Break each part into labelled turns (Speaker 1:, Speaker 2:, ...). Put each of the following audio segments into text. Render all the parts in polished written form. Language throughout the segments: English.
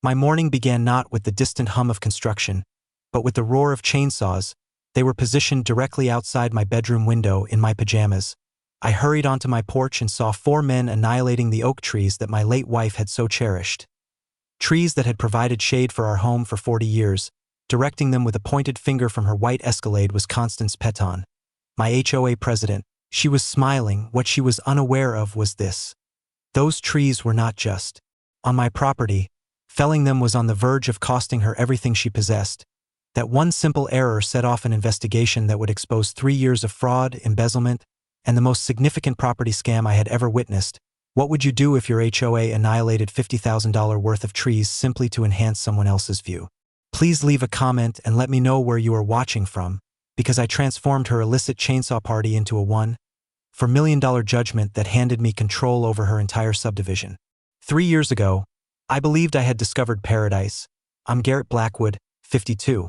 Speaker 1: My morning began not with the distant hum of construction, but with the roar of chainsaws. They were positioned directly outside my bedroom window in my pajamas. I hurried onto my porch and saw 4 men annihilating the oak trees that my late wife had so cherished. Trees that had provided shade for our home for 40 years. Directing them with a pointed finger from her white Escalade was Constance Peton, my HOA president. She was smiling. What she was unaware of was this. Those trees were not just on my property. Felling them was on the verge of costing her everything she possessed. That one simple error set off an investigation that would expose 3 years of fraud, embezzlement, and the most significant property scam I had ever witnessed. What would you do if your HOA annihilated $50,000 worth of trees simply to enhance someone else's view? Please leave a comment and let me know where you are watching from, because I transformed her illicit chainsaw party into a $1 million judgment that handed me control over her entire subdivision. 3 years ago, I believed I had discovered paradise. I'm Garrett Blackwood, 52,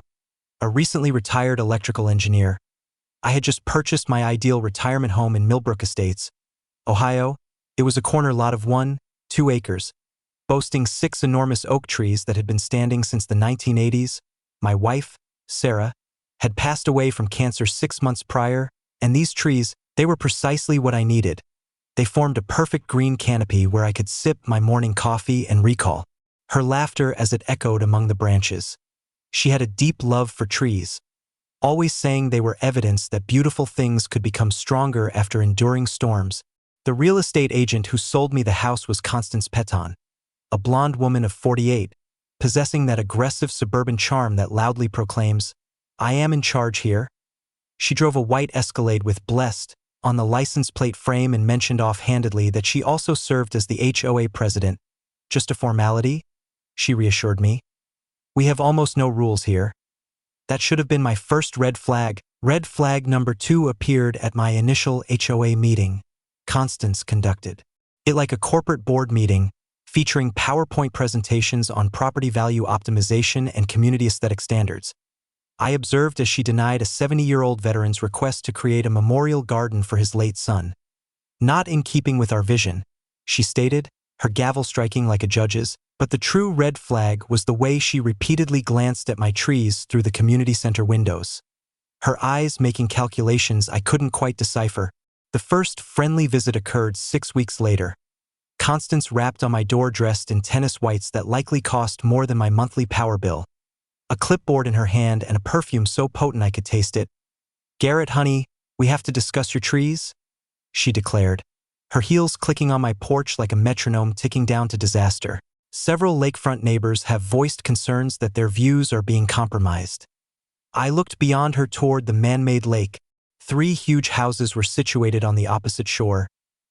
Speaker 1: a recently retired electrical engineer. I had just purchased my ideal retirement home in Millbrook Estates, Ohio. It was a corner lot of 1.2 acres, boasting 6 enormous oak trees that had been standing since the 1980s. My wife, Sarah, had passed away from cancer 6 months prior, and these trees, they were precisely what I needed. They formed a perfect green canopy where I could sip my morning coffee and recall her laughter as it echoed among the branches. She had a deep love for trees, always saying they were evidence that beautiful things could become stronger after enduring storms. The real estate agent who sold me the house was Constance Peton, a blonde woman of 48, possessing that aggressive suburban charm that loudly proclaims, "I am in charge here." She drove a white Escalade with "Blessed" on the license plate frame and mentioned offhandedly that she also served as the HOA president. "Just a formality," she reassured me. "We have almost no rules here." That should have been my first red flag. Red flag number 2 appeared at my initial HOA meeting. Constance conducted it like a corporate board meeting, featuring PowerPoint presentations on property value optimization and community aesthetic standards. I observed as she denied a 70-year-old veteran's request to create a memorial garden for his late son. "Not in keeping with our vision," she stated, her gavel striking like a judge's, but the true red flag was the way she repeatedly glanced at my trees through the community center windows. Her eyes making calculations I couldn't quite decipher. The first friendly visit occurred 6 weeks later. Constance rapped on my door dressed in tennis whites that likely cost more than my monthly power bill. A clipboard in her hand and a perfume so potent I could taste it. "Garrett, honey, we have to discuss your trees," she declared, her heels clicking on my porch like a metronome ticking down to disaster. Several lakefront neighbors have voiced concerns that their views are being compromised. I looked beyond her toward the man-made lake. 3 huge houses were situated on the opposite shore,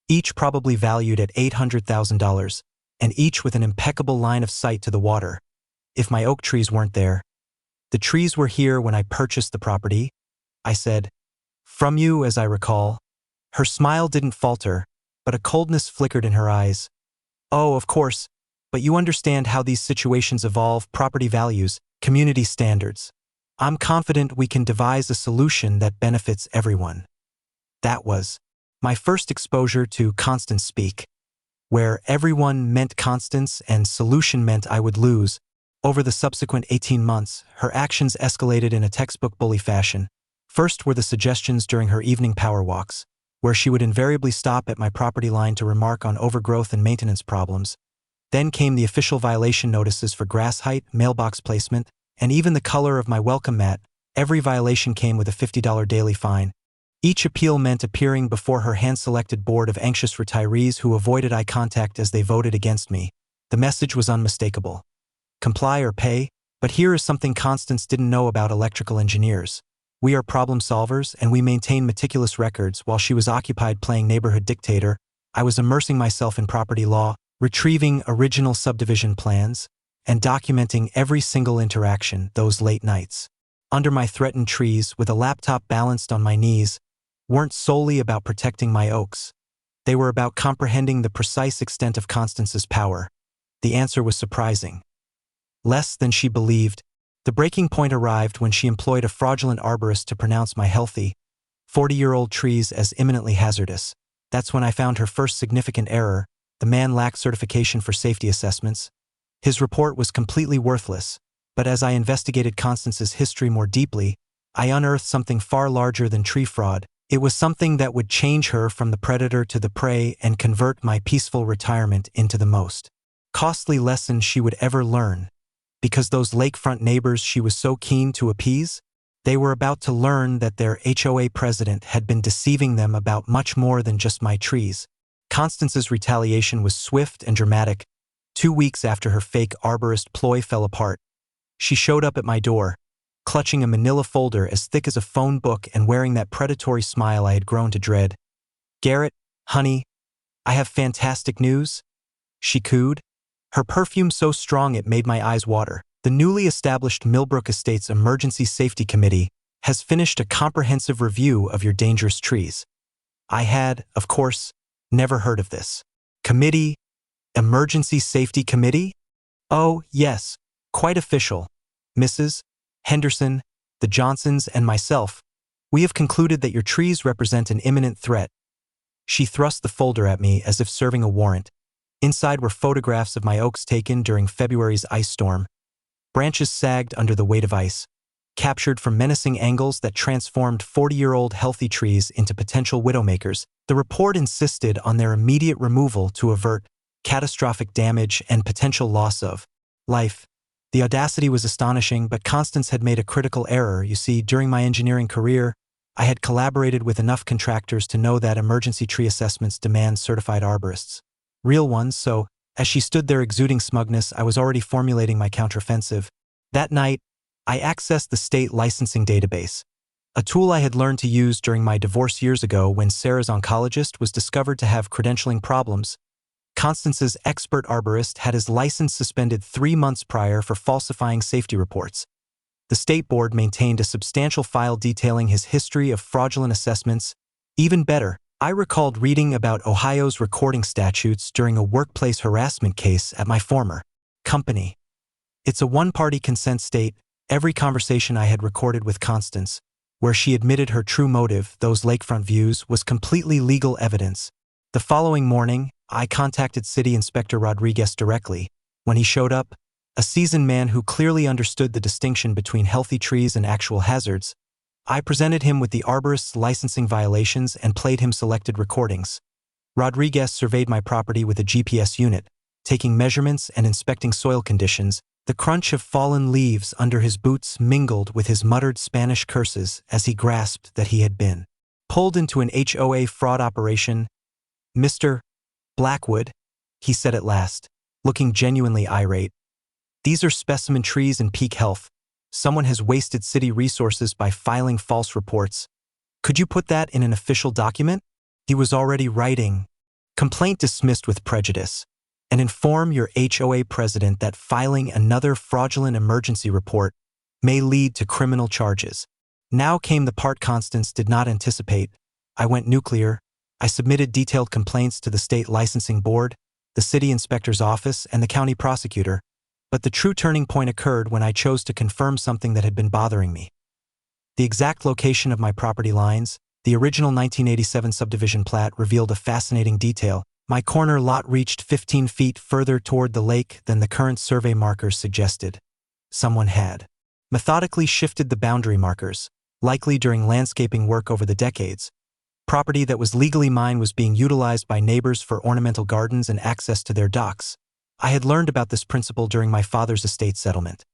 Speaker 1: each probably valued at $800,000, and each with an impeccable line of sight to the water. If my oak trees weren't there. "The trees were here when I purchased the property," I said. "From you, as I recall." Her smile didn't falter, but a coldness flickered in her eyes. "Oh, of course, but you understand how these situations evolve: property values, community standards. I'm confident we can devise a solution that benefits everyone." That was my first exposure to Constance speak, where everyone meant Constance and solution meant I would lose. Over the subsequent 18 months, her actions escalated in a textbook bully fashion. First were the suggestions during her evening power walks, where she would invariably stop at my property line to remark on overgrowth and maintenance problems. Then came the official violation notices for grass height, mailbox placement, and even the color of my welcome mat. Every violation came with a $50 daily fine. Each appeal meant appearing before her hand-selected board of anxious retirees who avoided eye contact as they voted against me. The message was unmistakable: comply or pay. But here is something Constance didn't know about electrical engineers. We are problem solvers, and we maintain meticulous records. While she was occupied playing neighborhood dictator, I was immersing myself in property law, retrieving original subdivision plans, and documenting every single interaction those late nights under my threatened trees with a laptop balanced on my knees weren't solely about protecting my oaks. They were about comprehending the precise extent of Constance's power. The answer was surprising. Less than she believed. The breaking point arrived when she employed a fraudulent arborist to pronounce my healthy, 40-year-old trees as imminently hazardous. That's when I found her first significant error. The man lacked certification for safety assessments. His report was completely worthless, but as I investigated Constance's history more deeply, I unearthed something far larger than tree fraud. It was something that would change her from the predator to the prey and convert my peaceful retirement into the most costly lesson she would ever learn. Because those lakefront neighbors she was so keen to appease, they were about to learn that their HOA president had been deceiving them about much more than just my trees. Constance's retaliation was swift and dramatic. 2 weeks after her fake arborist ploy fell apart, she showed up at my door, clutching a manila folder as thick as a phone book and wearing that predatory smile I had grown to dread. "Garrett, honey, I have fantastic news," she cooed, her perfume so strong it made my eyes water. "The newly established Millbrook Estates Emergency Safety Committee has finished a comprehensive review of your dangerous trees." I had, of course, never heard of this. Committee? Emergency Safety Committee? Oh, yes, quite official. Mrs. Henderson, the Johnsons, and myself, we have concluded that your trees represent an imminent threat. She thrust the folder at me as if serving a warrant. Inside were photographs of my oaks taken during February's ice storm. Branches sagged under the weight of ice, captured from menacing angles that transformed 40-year-old healthy trees into potential widowmakers. The report insisted on their immediate removal to avert catastrophic damage and potential loss of life. The audacity was astonishing, but Constance had made a critical error. You see, during my engineering career, I had collaborated with enough contractors to know that emergency tree assessments demand certified arborists. Real ones, so as she stood there exuding smugness, I was already formulating my counteroffensive. That night, I accessed the state licensing database, a tool I had learned to use during my divorce years ago when Sarah's oncologist was discovered to have credentialing problems. Constance's expert arborist had his license suspended 3 months prior for falsifying safety reports. The state board maintained a substantial file detailing his history of fraudulent assessments. Even better, I recalled reading about Ohio's recording statutes during a workplace harassment case at my former company. It's a one-party consent state. Every conversation I had recorded with Constance, where she admitted her true motive, those lakefront views, was completely legal evidence. The following morning, I contacted City Inspector Rodriguez directly. When he showed up, a seasoned man who clearly understood the distinction between healthy trees and actual hazards, I presented him with the arborist's licensing violations and played him selected recordings. Rodriguez surveyed my property with a GPS unit, taking measurements and inspecting soil conditions. The crunch of fallen leaves under his boots mingled with his muttered Spanish curses as he grasped that he had been pulled into an HOA fraud operation. "Mr. Blackwood," he said at last, looking genuinely irate, "these are specimen trees in peak health. Someone has wasted city resources by filing false reports. Could you put that in an official document?" He was already writing. "Complaint dismissed with prejudice. And inform your HOA president that filing another fraudulent emergency report may lead to criminal charges." Now came the part Constance did not anticipate. I went nuclear. I submitted detailed complaints to the state licensing board, the city inspector's office, and the county prosecutor. But the true turning point occurred when I chose to confirm something that had been bothering me. The exact location of my property lines, the original 1987 subdivision plat, revealed a fascinating detail. My corner lot reached 15 feet further toward the lake than the current survey markers suggested. Someone had methodically shifted the boundary markers, likely during landscaping work over the decades. Property that was legally mine was being utilized by neighbors for ornamental gardens and access to their docks. I had learned about this principle during my father's estate settlement.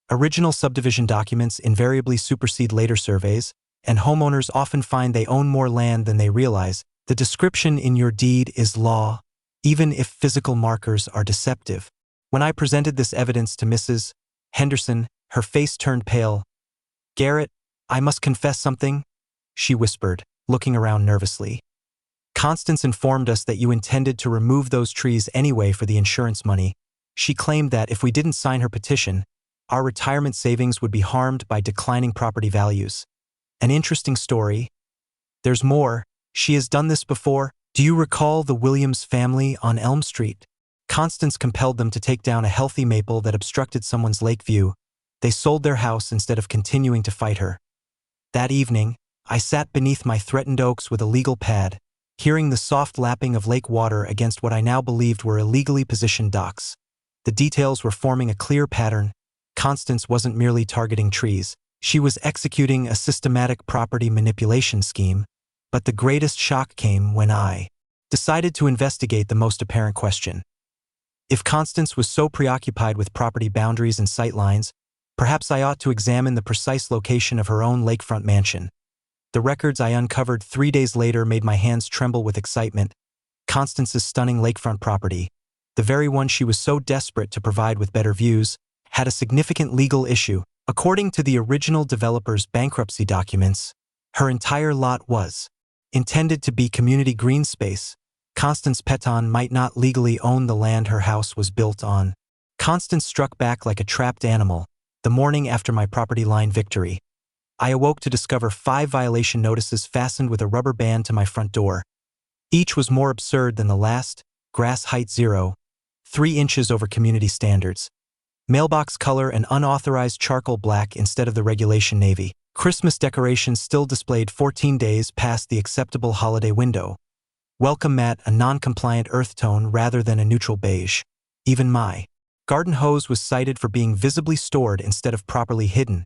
Speaker 1: Original subdivision documents invariably supersede later surveys, and homeowners often find they own more land than they realize. The description in your deed is law, even if physical markers are deceptive. When I presented this evidence to Mrs. Henderson, her face turned pale. "Garrett, I must confess something," she whispered, looking around nervously. "Constance informed us that you intended to remove those trees anyway for the insurance money. She claimed that if we didn't sign her petition, our retirement savings would be harmed by declining property values. An interesting story. There's more. She has done this before. Do you recall the Williams family on Elm Street? Constance compelled them to take down a healthy maple that obstructed someone's lake view. They sold their house instead of continuing to fight her. That evening, I sat beneath my threatened oaks with a legal pad, hearing the soft lapping of lake water against what I now believed were illegally positioned docks. The details were forming a clear pattern. Constance wasn't merely targeting trees. She was executing a systematic property manipulation scheme. But the greatest shock came when I decided to investigate the most apparent question. If Constance was so preoccupied with property boundaries and sightlines, perhaps I ought to examine the precise location of her own lakefront mansion. The records I uncovered 3 days later made my hands tremble with excitement. Constance's stunning lakefront property, the very one she was so desperate to provide with better views, had a significant legal issue. According to the original developer's bankruptcy documents, her entire lot was intended to be community green space. Constance Peton might not legally own the land her house was built on. Constance struck back like a trapped animal. The morning after my property line victory, I awoke to discover 5 violation notices fastened with a rubber band to my front door. Each was more absurd than the last. Grass height 0, 3 inches over community standards. Mailbox color an unauthorized charcoal black instead of the regulation navy. Christmas decorations still displayed 14 days past the acceptable holiday window. Welcome mat a non-compliant earth tone rather than a neutral beige. Even my garden hose was cited for being visibly stored instead of properly hidden.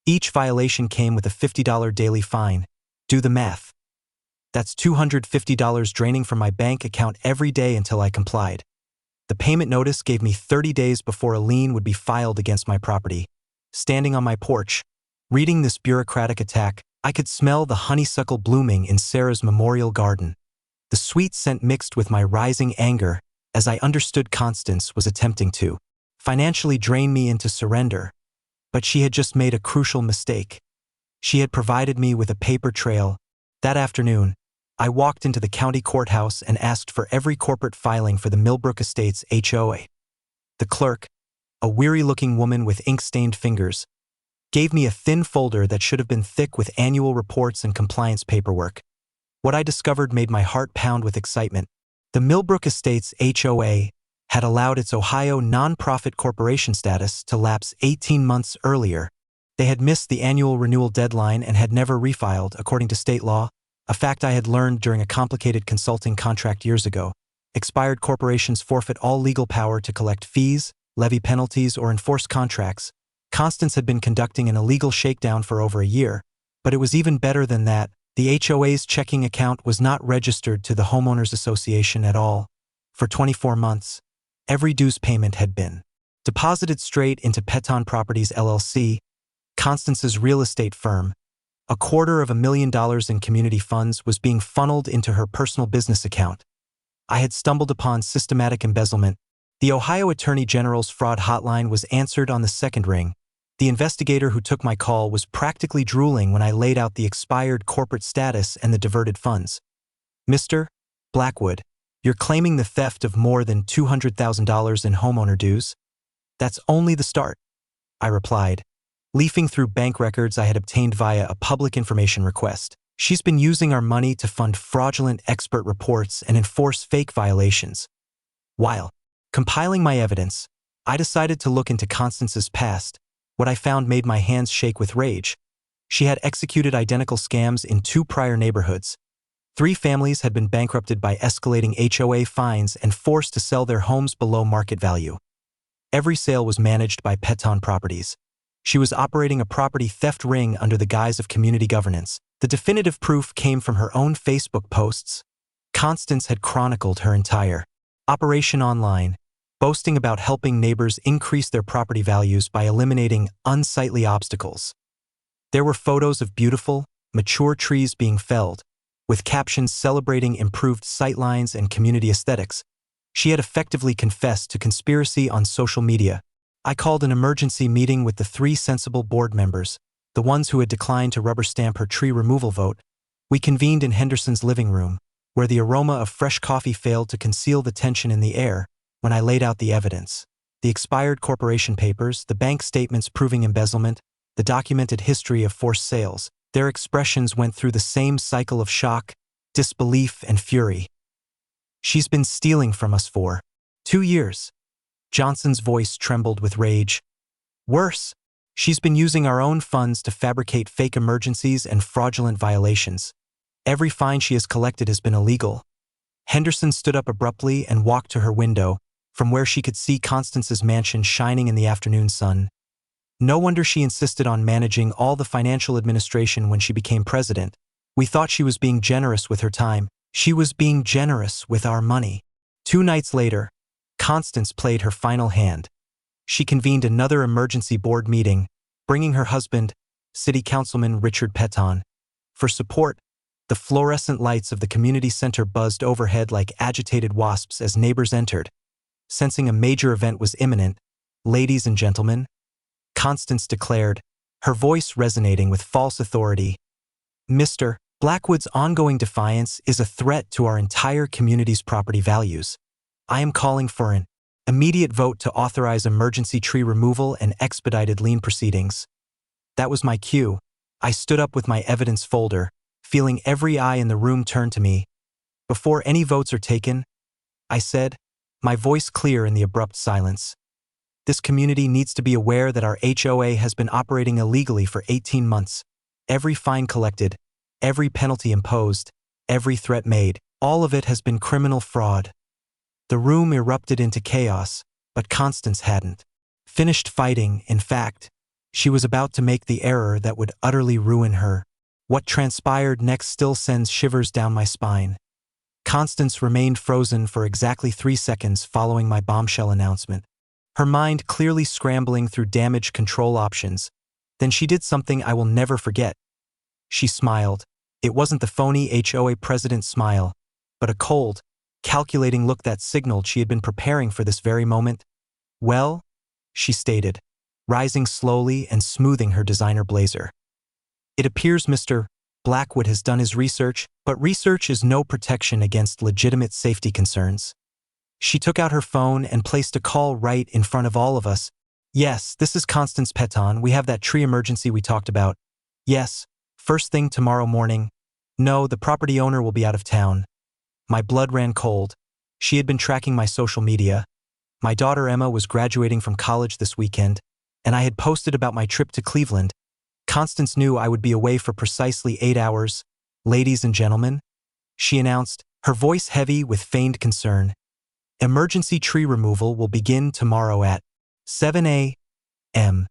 Speaker 1: Each violation came with a $50 daily fine. Do the math. That's $250 draining from my bank account every day until I complied. The payment notice gave me 30 days before a lien would be filed against my property. Standing on my porch, reading this bureaucratic attack, I could smell the honeysuckle blooming in Sarah's memorial garden. The sweet scent mixed with my rising anger as I understood Constance was attempting to financially drain me into surrender. But she had just made a crucial mistake. She had provided me with a paper trail. That afternoon, I walked into the county courthouse and asked for every corporate filing for the Millbrook Estates HOA. The clerk, a weary-looking woman with ink-stained fingers, gave me a thin folder that should have been thick with annual reports and compliance paperwork. What I discovered made my heart pound with excitement. The Millbrook Estates HOA had allowed its Ohio nonprofit corporation status to lapse 18 months earlier. They had missed the annual renewal deadline and had never refiled, according to state law, a fact I had learned during a complicated consulting contract years ago. Expired corporations forfeit all legal power to collect fees, levy penalties, or enforce contracts. Constance had been conducting an illegal shakedown for over a year, but it was even better than that. The HOA's checking account was not registered to the Homeowners Association at all. For 24 months, every dues payment had been deposited straight into Peton Properties LLC, Constance's real estate firm. $250,000 in community funds was being funneled into her personal business account. I had stumbled upon systematic embezzlement. The Ohio Attorney General's fraud hotline was answered on the second ring. The investigator who took my call was practically drooling when I laid out the expired corporate status and the diverted funds. Mr. Blackwood, you're claiming the theft of more than $200,000 in homeowner dues? That's only the start, I replied, leafing through bank records I had obtained via a public information request. She's been using our money to fund fraudulent expert reports and enforce fake violations. While compiling my evidence, I decided to look into Constance's past. What I found made my hands shake with rage. She had executed identical scams in 2 prior neighborhoods. 3 families had been bankrupted by escalating HOA fines and forced to sell their homes below market value. Every sale was managed by Peton Properties. She was operating a property theft ring under the guise of community governance. The definitive proof came from her own Facebook posts. Constance had chronicled her entire operation online, boasting about helping neighbors increase their property values by eliminating unsightly obstacles. There were photos of beautiful, mature trees being felled, with captions celebrating improved sightlines and community aesthetics. She had effectively confessed to conspiracy on social media. I called an emergency meeting with the 3 sensible board members, the ones who had declined to rubber stamp her tree removal vote. We convened in Henderson's living room, where the aroma of fresh coffee failed to conceal the tension in the air. When I laid out the evidence, the expired corporation papers, the bank statements proving embezzlement, the documented history of forced sales, their expressions went through the same cycle of shock, disbelief, and fury. She's been stealing from us for 2 years. Johnson's voice trembled with rage. Worse, she's been using our own funds to fabricate fake emergencies and fraudulent violations. Every fine she has collected has been illegal. Henderson stood up abruptly and walked to her window, from where she could see Constance's mansion shining in the afternoon sun. No wonder she insisted on managing all the financial administration when she became president. We thought she was being generous with her time. She was being generous with our money. 2 nights later, Constance played her final hand. She convened another emergency board meeting, bringing her husband, City Councilman Richard Peton. For support, the fluorescent lights of the community center buzzed overhead like agitated wasps as neighbors entered. Sensing a major event was imminent, "Ladies and gentlemen," Constance declared, her voice resonating with false authority, "Mr. Blackwood's ongoing defiance is a threat to our entire community's property values. I am calling for an immediate vote to authorize emergency tree removal and expedited lien proceedings." That was my cue. I stood up with my evidence folder, feeling every eye in the room turn to me. "Before any votes are taken," I said, my voice clear in the abrupt silence, "this community needs to be aware that our HOA has been operating illegally for 18 months. Every fine collected, every penalty imposed, every threat made, all of it has been criminal fraud." The room erupted into chaos, but Constance hadn't finished fighting. In fact, she was about to make the error that would utterly ruin her. What transpired next still sends shivers down my spine. Constance remained frozen for exactly 3 seconds following my bombshell announcement, her mind clearly scrambling through damage control options. Then she did something I will never forget. She smiled. It wasn't the phony HOA president smile, but a cold, calculating look that signaled she had been preparing for this very moment. "Well," she stated, rising slowly and smoothing her designer blazer, "it appears Mr. Blackwood has done his research, but research is no protection against legitimate safety concerns." She took out her phone and placed a call right in front of all of us. "Yes, this is Constance Peton. We have that tree emergency we talked about. Yes, first thing tomorrow morning. No, the property owner will be out of town." My blood ran cold. She had been tracking my social media. My daughter Emma was graduating from college this weekend, and I had posted about my trip to Cleveland. Constance knew I would be away for precisely 8 hours. "Ladies and gentlemen," she announced, her voice heavy with feigned concern, "emergency tree removal will begin tomorrow at 7 a.m.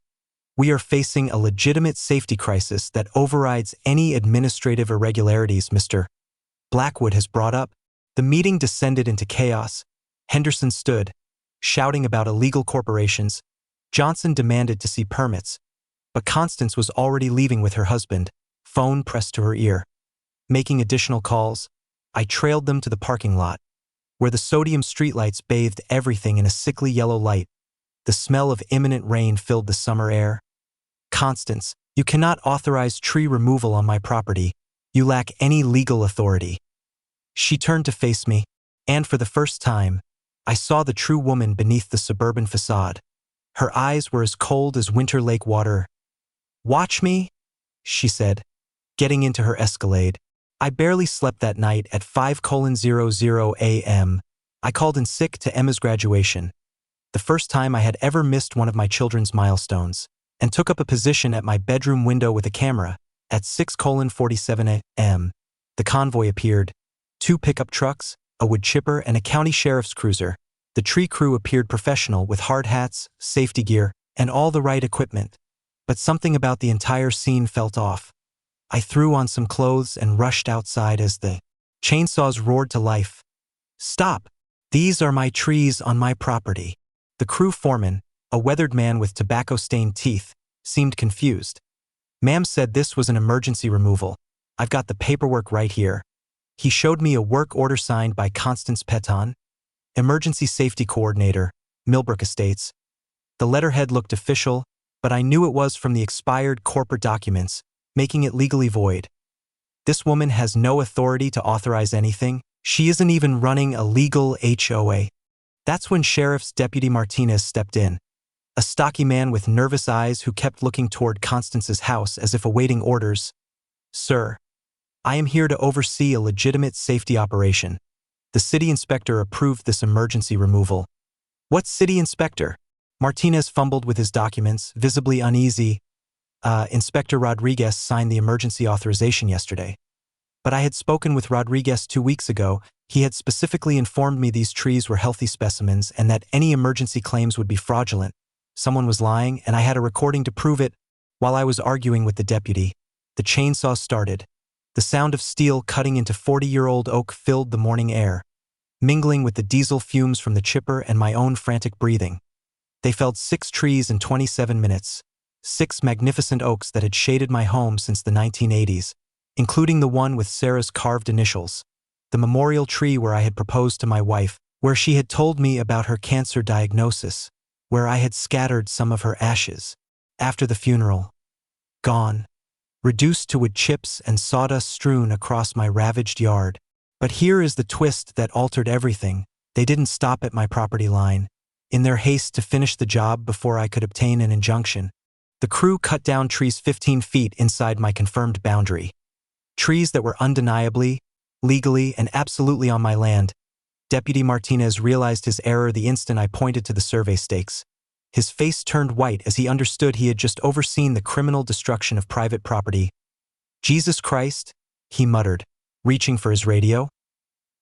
Speaker 1: We are facing a legitimate safety crisis that overrides any administrative irregularities Mr. Blackwood has brought up." The meeting descended into chaos. Henderson stood, shouting about illegal corporations. Johnson demanded to see permits. But Constance was already leaving with her husband, phone pressed to her ear. Making additional calls, I trailed them to the parking lot, where the sodium streetlights bathed everything in a sickly yellow light. The smell of imminent rain filled the summer air. "Constance, you cannot authorize tree removal on my property. You lack any legal authority." She turned to face me, and for the first time, I saw the true woman beneath the suburban facade. Her eyes were as cold as winter lake water. "Watch me," she said, getting into her Escalade. I barely slept that night at 5:00 a.m. I called in sick to Emma's graduation, the first time I had ever missed one of my children's milestones, and took up a position at my bedroom window with a camera. At 6:47 a.m., the convoy appeared. 2 pickup trucks, a wood chipper, and a county sheriff's cruiser. The tree crew appeared professional with hard hats, safety gear, and all the right equipment. But something about the entire scene felt off. I threw on some clothes and rushed outside as the chainsaws roared to life. "Stop! These are my trees on my property." The crew foreman, a weathered man with tobacco-stained teeth, seemed confused. "Ma'am said this was an emergency removal. I've got the paperwork right here." He showed me a work order signed by Constance Peton, Emergency Safety Coordinator, Millbrook Estates. The letterhead looked official, but I knew it was from the expired corporate documents, making it legally void. This woman has no authority to authorize anything. She isn't even running a legal HOA. That's when Sheriff's Deputy Martinez stepped in, a stocky man with nervous eyes who kept looking toward Constance's house as if awaiting orders. "Sir, I am here to oversee a legitimate safety operation. The city inspector approved this emergency removal." "What city inspector?" Martinez fumbled with his documents, visibly uneasy. Inspector Rodriguez signed the emergency authorization yesterday. But I had spoken with Rodriguez 2 weeks ago. He had specifically informed me these trees were healthy specimens and that any emergency claims would be fraudulent. Someone was lying, and I had a recording to prove it. While I was arguing with the deputy, the chainsaw started. The sound of steel cutting into 40-year-old oak filled the morning air, mingling with the diesel fumes from the chipper and my own frantic breathing. They felled 6 trees in 27 minutes, 6 magnificent oaks that had shaded my home since the 1980s, including the one with Sarah's carved initials, the memorial tree where I had proposed to my wife, where she had told me about her cancer diagnosis, where I had scattered some of her ashes. After the funeral, gone, reduced to wood chips and sawdust strewn across my ravaged yard. But here is the twist that altered everything. They didn't stop at my property line. In their haste to finish the job before I could obtain an injunction, the crew cut down trees 15 feet inside my confirmed boundary. Trees that were undeniably, legally, and absolutely on my land. Deputy Martinez realized his error the instant I pointed to the survey stakes. His face turned white as he understood he had just overseen the criminal destruction of private property. "Jesus Christ," he muttered, reaching for his radio.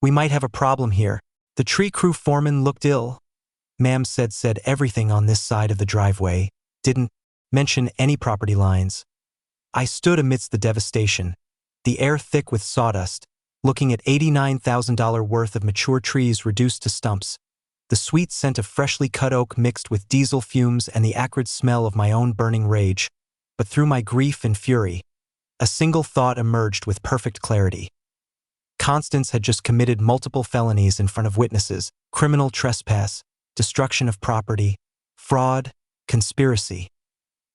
Speaker 1: "We might have a problem here." The tree crew foreman looked ill. "Ma'am said everything on this side of the driveway. Didn't mention any property lines." I stood amidst the devastation, the air thick with sawdust, looking at $89,000 worth of mature trees reduced to stumps, the sweet scent of freshly cut oak mixed with diesel fumes and the acrid smell of my own burning rage. But through my grief and fury, a single thought emerged with perfect clarity. Constance had just committed multiple felonies in front of witnesses: criminal trespass, destruction of property, fraud, conspiracy.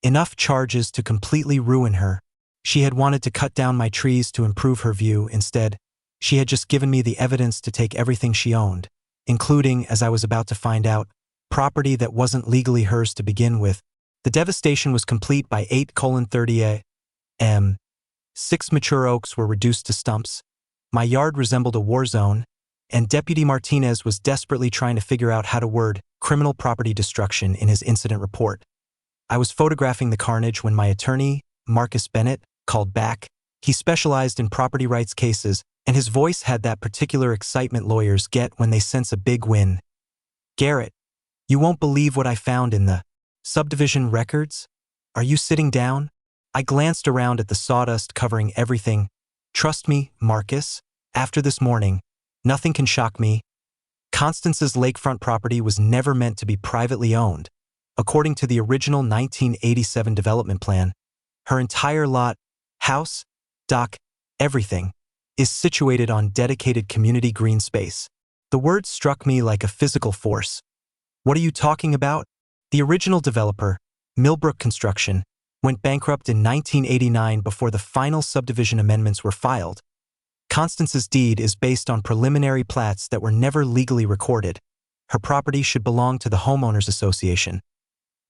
Speaker 1: Enough charges to completely ruin her. She had wanted to cut down my trees to improve her view. Instead, she had just given me the evidence to take everything she owned, including, as I was about to find out, property that wasn't legally hers to begin with. The devastation was complete by 8:30 a.m. 6 mature oaks were reduced to stumps. My yard resembled a war zone, and Deputy Martinez was desperately trying to figure out how to word criminal property destruction in his incident report. I was photographing the carnage when my attorney, Marcus Bennett, called back. He specialized in property rights cases, and his voice had that particular excitement lawyers get when they sense a big win. "Garrett, you won't believe what I found in the subdivision records. Are you sitting down?" I glanced around at the sawdust covering everything. "Trust me, Marcus, after this morning, nothing can shock me. Constance's lakefront property was never meant to be privately owned. According to the original 1987 development plan, her entire lot, house, dock, everything, is situated on dedicated community green space." The word struck me like a physical force. "What are you talking about?" The original developer, Millbrook Construction, went bankrupt in 1989 before the final subdivision amendments were filed. Constance's deed is based on preliminary plats that were never legally recorded. Her property should belong to the homeowners association.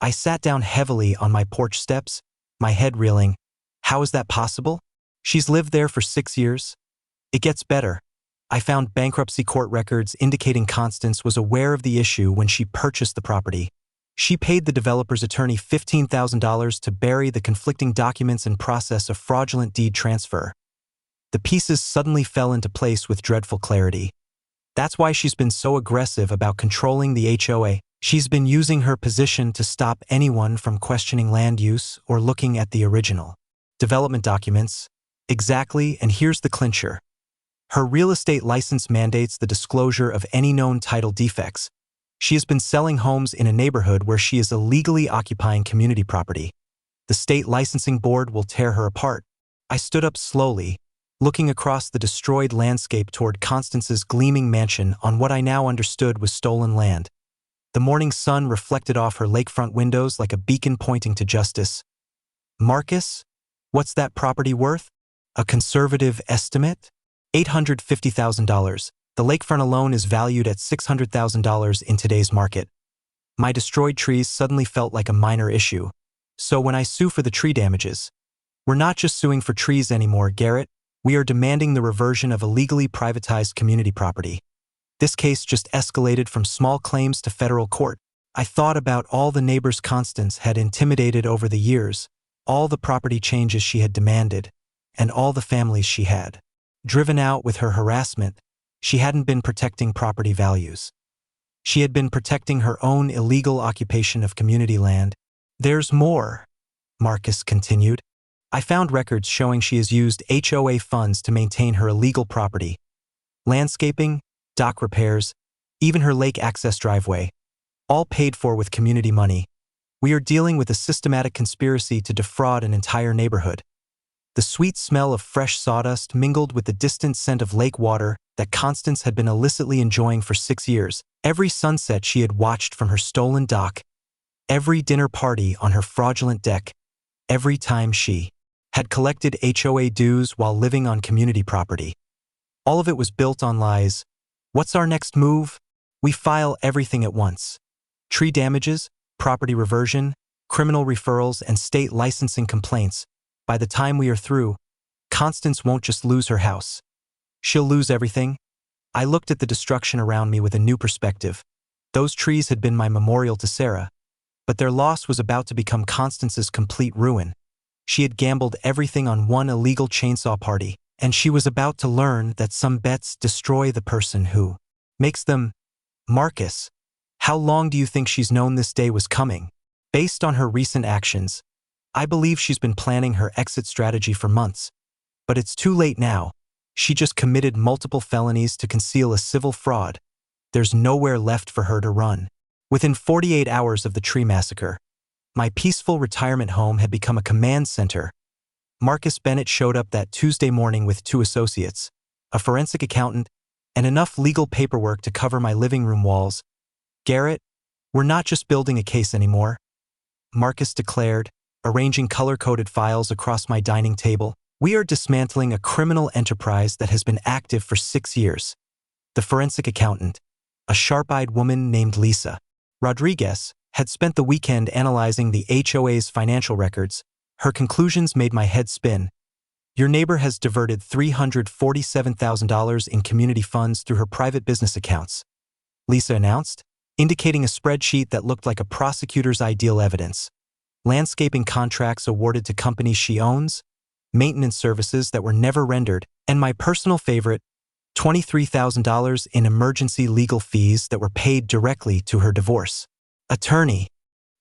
Speaker 1: I sat down heavily on my porch steps, my head reeling. How is that possible? She's lived there for 6 years. It gets better. I found bankruptcy court records indicating Constance was aware of the issue when she purchased the property. She paid the developer's attorney $15,000 to bury the conflicting documents and process a fraudulent deed transfer. The pieces suddenly fell into place with dreadful clarity. That's why she's been so aggressive about controlling the HOA. She's been using her position to stop anyone from questioning land use or looking at the original development documents. Exactly, and here's the clincher. Her real estate license mandates the disclosure of any known title defects. She has been selling homes in a neighborhood where she is illegally occupying community property. The state licensing board will tear her apart. I stood up slowly, looking across the destroyed landscape toward Constance's gleaming mansion on what I now understood was stolen land. The morning sun reflected off her lakefront windows like a beacon pointing to justice. "Marcus, what's that property worth?" "A conservative estimate? $850,000. The lakefront alone is valued at $600,000 in today's market." My destroyed trees suddenly felt like a minor issue. "So when I sue for the tree damages, we're not just suing for trees anymore, Garrett. We are demanding the reversion of illegally privatized community property." This case just escalated from small claims to federal court. I thought about all the neighbors Constance had intimidated over the years, all the property changes she had demanded, and all the families she had driven out with her harassment. She hadn't been protecting property values. She had been protecting her own illegal occupation of community land. There's more, Marcus continued. I found records showing she has used HOA funds to maintain her illegal property. Landscaping, dock repairs, even her lake access driveway, all paid for with community money. We are dealing with a systematic conspiracy to defraud an entire neighborhood. The sweet smell of fresh sawdust mingled with the distant scent of lake water that Constance had been illicitly enjoying for 6 years. Every sunset she had watched from her stolen dock, every dinner party on her fraudulent deck, every time she had collected HOA dues while living on community property. All of it was built on lies. What's our next move? We file everything at once. Tree damages, property reversion, criminal referrals, and state licensing complaints. By the time we are through, Constance won't just lose her house. She'll lose everything. I looked at the destruction around me with a new perspective. Those trees had been my memorial to Sarah, but their loss was about to become Constance's complete ruin. She had gambled everything on one illegal chainsaw party, and she was about to learn that some bets destroy the person who makes them. Marcus, how long do you think she's known this day was coming? Based on her recent actions, I believe she's been planning her exit strategy for months. But it's too late now. She just committed multiple felonies to conceal a civil fraud. There's nowhere left for her to run. Within 48 hours of the tree massacre, my peaceful retirement home had become a command center. Marcus Bennett showed up that Tuesday morning with 2 associates, a forensic accountant, and enough legal paperwork to cover my living room walls. Garrett, we're not just building a case anymore, Marcus declared, arranging color-coded files across my dining table. We are dismantling a criminal enterprise that has been active for 6 years. The forensic accountant, a sharp-eyed woman named Lisa Rodriguez, had spent the weekend analyzing the HOA's financial records. Her conclusions made my head spin. Your neighbor has diverted $347,000 in community funds through her private business accounts, Lisa announced, indicating a spreadsheet that looked like a prosecutor's ideal evidence. Landscaping contracts awarded to companies she owns, maintenance services that were never rendered, and my personal favorite, $23,000 in emergency legal fees that were paid directly to her divorce attorney.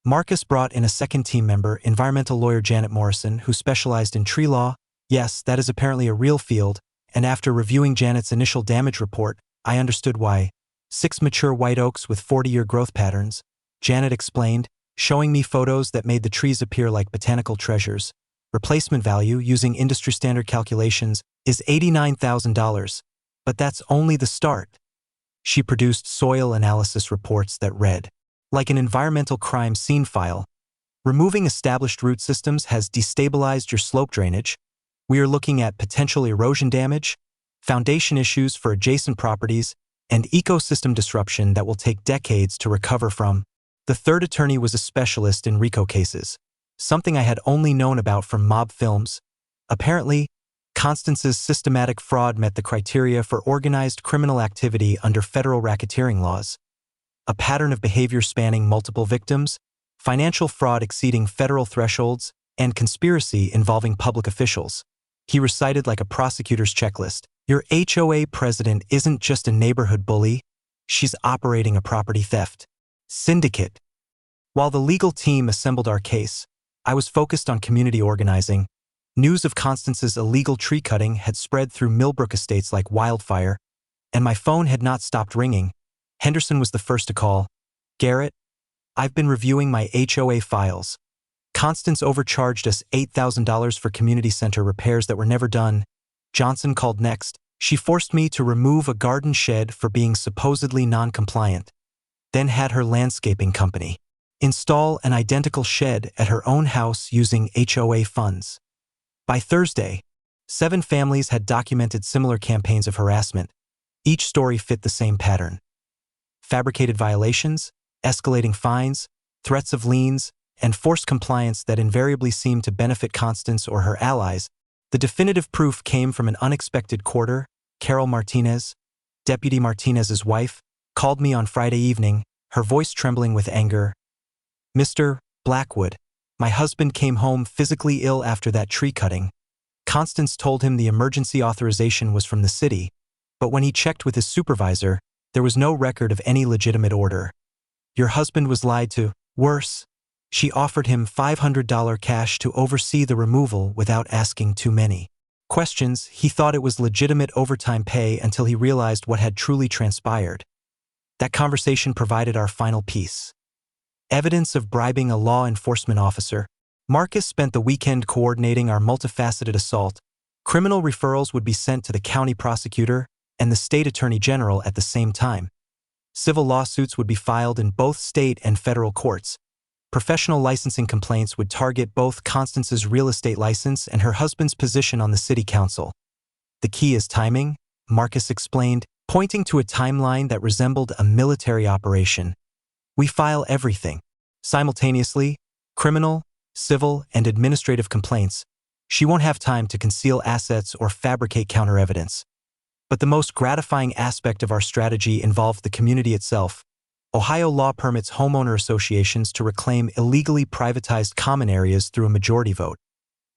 Speaker 1: Marcus brought in a second team member, environmental lawyer Janet Morrison, who specialized in tree law. Yes, that is apparently a real field, and after reviewing Janet's initial damage report, I understood why. 6 mature white oaks with 40-year growth patterns, Janet explained, showing me photos that made the trees appear like botanical treasures. Replacement value, using industry-standard calculations, is $89,000, but that's only the start. She produced soil analysis reports that read, like an environmental crime scene file. Removing established root systems has destabilized your slope drainage. We are looking at potential erosion damage, foundation issues for adjacent properties, and ecosystem disruption that will take decades to recover from. The third attorney was a specialist in RICO cases, something I had only known about from mob films. Apparently, Constance's systematic fraud met the criteria for organized criminal activity under federal racketeering laws. A pattern of behavior spanning multiple victims, financial fraud exceeding federal thresholds, and conspiracy involving public officials. He recited like a prosecutor's checklist. Your HOA president isn't just a neighborhood bully, she's operating a property theft syndicate. While the legal team assembled our case, I was focused on community organizing. News of Constance's illegal tree cutting had spread through Millbrook estates like wildfire, and my phone had not stopped ringing. Henderson was the first to call. Garrett, I've been reviewing my HOA files. Constance overcharged us $8,000 for community center repairs that were never done. Johnson called next. She forced me to remove a garden shed for being supposedly non-compliant, then had her landscaping company install an identical shed at her own house using HOA funds. By Thursday, 7 families had documented similar campaigns of harassment. Each story fit the same pattern. Fabricated violations, escalating fines, threats of liens, and forced compliance that invariably seemed to benefit Constance or her allies. The definitive proof came from an unexpected quarter. Carol Martinez, Deputy Martinez's wife, called me on Friday evening, her voice trembling with anger. Mr. Blackwood, my husband came home physically ill after that tree cutting. Constance told him the emergency authorization was from the city, But when he checked with his supervisor, there was no record of any legitimate order. Your husband was lied to. Worse, she offered him $500 cash to oversee the removal without asking too many questions. He thought it was legitimate overtime pay until he realized what had truly transpired. That conversation provided our final piece. Evidence of bribing a law enforcement officer. Marcus spent the weekend coordinating our multifaceted assault. Criminal referrals would be sent to the county prosecutor and the state attorney general at the same time. Civil lawsuits would be filed in both state and federal courts. Professional licensing complaints would target both Constance's real estate license and her husband's position on the city council. The key is timing, Marcus explained, pointing to a timeline that resembled a military operation. We file everything. Simultaneously, criminal, civil, and administrative complaints. She won't have time to conceal assets or fabricate counter-evidence. But the most gratifying aspect of our strategy involved the community itself. Ohio law permits homeowner associations to reclaim illegally privatized common areas through a majority vote.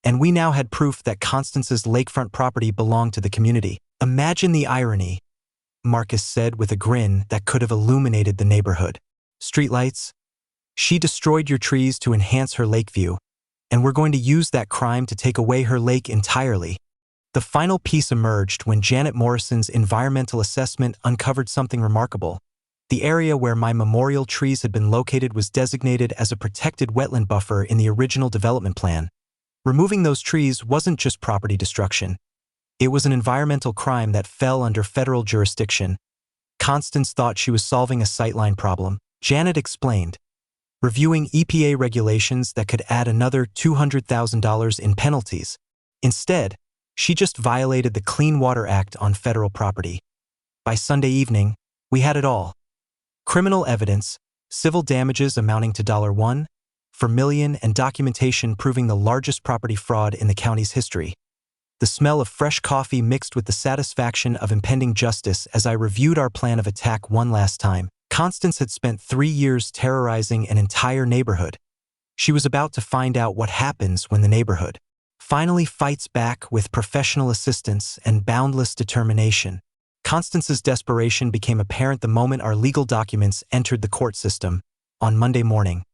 Speaker 1: And we now had proof that Constance's lakefront property belonged to the community. Imagine the irony, Marcus said with a grin that could have illuminated the neighborhood. Streetlights? She destroyed your trees to enhance her lake view, and we're going to use that crime to take away her lake entirely. The final piece emerged when Janet Morrison's environmental assessment uncovered something remarkable. The area where my memorial trees had been located was designated as a protected wetland buffer in the original development plan. Removing those trees wasn't just property destruction. It was an environmental crime that fell under federal jurisdiction. Constance thought she was solving a sightline problem. Janet explained, reviewing EPA regulations that could add another $200,000 in penalties. Instead, she just violated the Clean Water Act on federal property. By Sunday evening, we had it all. Criminal evidence, civil damages amounting to $1 million, and documentation proving the largest property fraud in the county's history. The smell of fresh coffee mixed with the satisfaction of impending justice as I reviewed our plan of attack one last time. Constance had spent 3 years terrorizing an entire neighborhood. She was about to find out what happens when the neighborhood finally fights back with professional assistance and boundless determination. Constance's desperation became apparent the moment our legal documents entered the court system. On Monday morning,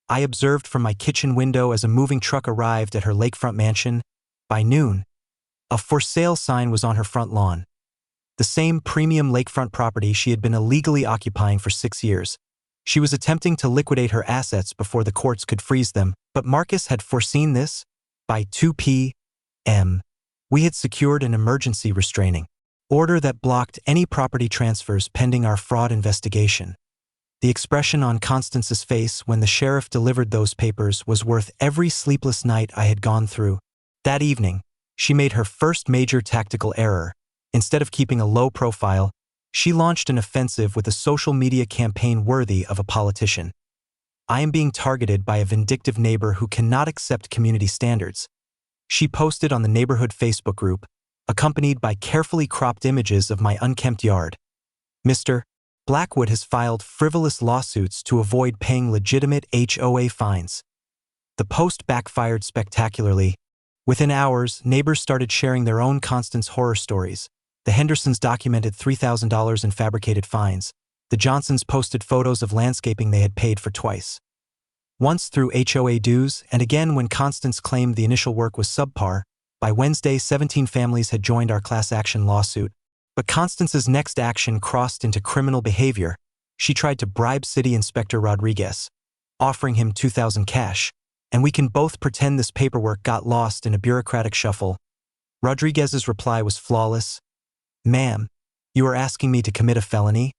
Speaker 1: I observed from my kitchen window as a moving truck arrived at her lakefront mansion. By noon, a for sale sign was on her front lawn. The same premium lakefront property she had been illegally occupying for 6 years. She was attempting to liquidate her assets before the courts could freeze them, but Marcus had foreseen this. By 2 p.m., we had secured an emergency restraining order that blocked any property transfers pending our fraud investigation. The expression on Constance's face when the sheriff delivered those papers was worth every sleepless night I had gone through. That evening, she made her first major tactical error. Instead of keeping a low profile, she launched an offensive with a social media campaign worthy of a politician. I am being targeted by a vindictive neighbor who cannot accept community standards. She posted on the neighborhood Facebook group, accompanied by carefully cropped images of my unkempt yard. Mr. Blackwood has filed frivolous lawsuits to avoid paying legitimate HOA fines. The post backfired spectacularly. Within hours, neighbors started sharing their own Constance horror stories. The Hendersons documented $3,000 in fabricated fines. The Johnsons posted photos of landscaping they had paid for twice. Once through HOA dues, and again when Constance claimed the initial work was subpar. By Wednesday, 17 families had joined our class action lawsuit. But Constance's next action crossed into criminal behavior. She tried to bribe City Inspector Rodriguez, offering him $2,000 cash. And we can both pretend this paperwork got lost in a bureaucratic shuffle. Rodriguez's reply was flawless. Ma'am, you are asking me to commit a felony?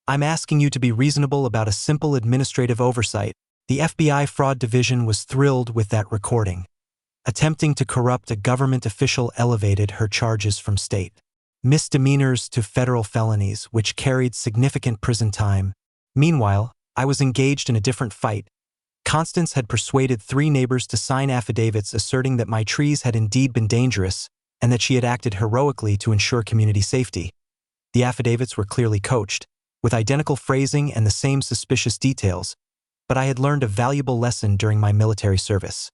Speaker 1: I'm asking you to be reasonable about a simple administrative oversight. The FBI Fraud Division was thrilled with that recording. Attempting to corrupt a government official elevated her charges from state misdemeanors to federal felonies, which carried significant prison time. Meanwhile, I was engaged in a different fight. Constance had persuaded 3 neighbors to sign affidavits asserting that my trees had indeed been dangerous and that she had acted heroically to ensure community safety. The affidavits were clearly coached, with identical phrasing and the same suspicious details, but I had learned a valuable lesson during my military service.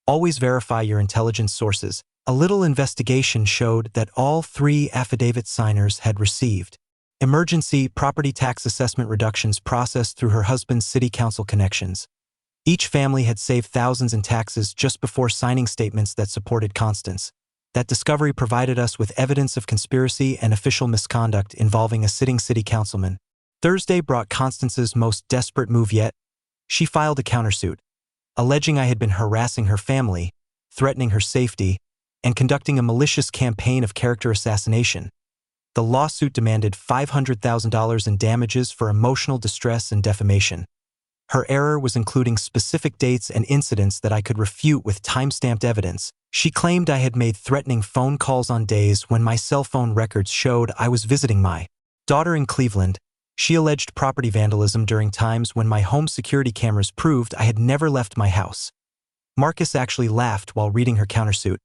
Speaker 1: Always verify your intelligence sources. A little investigation showed that all 3 affidavit signers had received emergency property tax assessment reductions processed through her husband's city council connections. Each family had saved thousands in taxes just before signing statements that supported Constance. That discovery provided us with evidence of conspiracy and official misconduct involving a sitting city councilman. Thursday brought Constance's most desperate move yet. She filed a countersuit, alleging I had been harassing her family, threatening her safety, and conducting a malicious campaign of character assassination. The lawsuit demanded $500,000 in damages for emotional distress and defamation. Her error was including specific dates and incidents that I could refute with time-stamped evidence. She claimed I had made threatening phone calls on days when my cell phone records showed I was visiting my daughter in Cleveland. She alleged property vandalism during times when my home security cameras proved I had never left my house. Marcus actually laughed while reading her countersuit.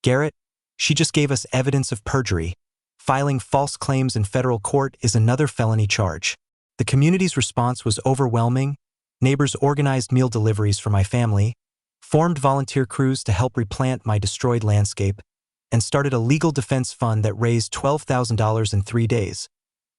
Speaker 1: Garrett, she just gave us evidence of perjury. Filing false claims in federal court is another felony charge. The community's response was overwhelming. Neighbors organized meal deliveries for my family, formed volunteer crews to help replant my destroyed landscape, and started a legal defense fund that raised $12,000 in 3 days.